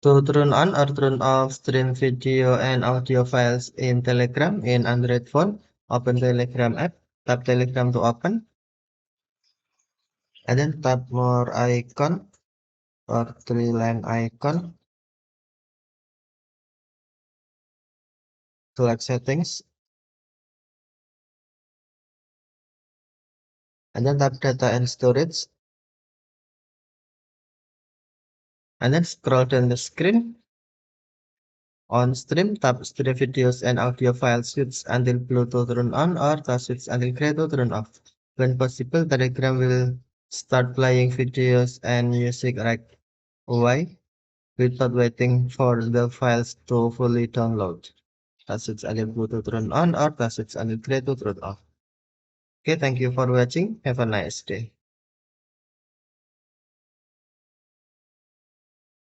To turn on or turn off stream video and audio files in Telegram in Android phone, open Telegram app, tap Telegram to open, and then tap more icon or three line icon, select settings, and then tap data and storage, and then scroll down the screen. On stream, tap stream videos and audio files switch until Bluetooth turn on or touch switch until Creator turn off. When possible, Telegram will start playing videos and music right away without waiting for the files to fully download. Touch switch until Bluetooth turn on or touch switch until Creator turn off. Okay, thank you for watching. Have a nice day.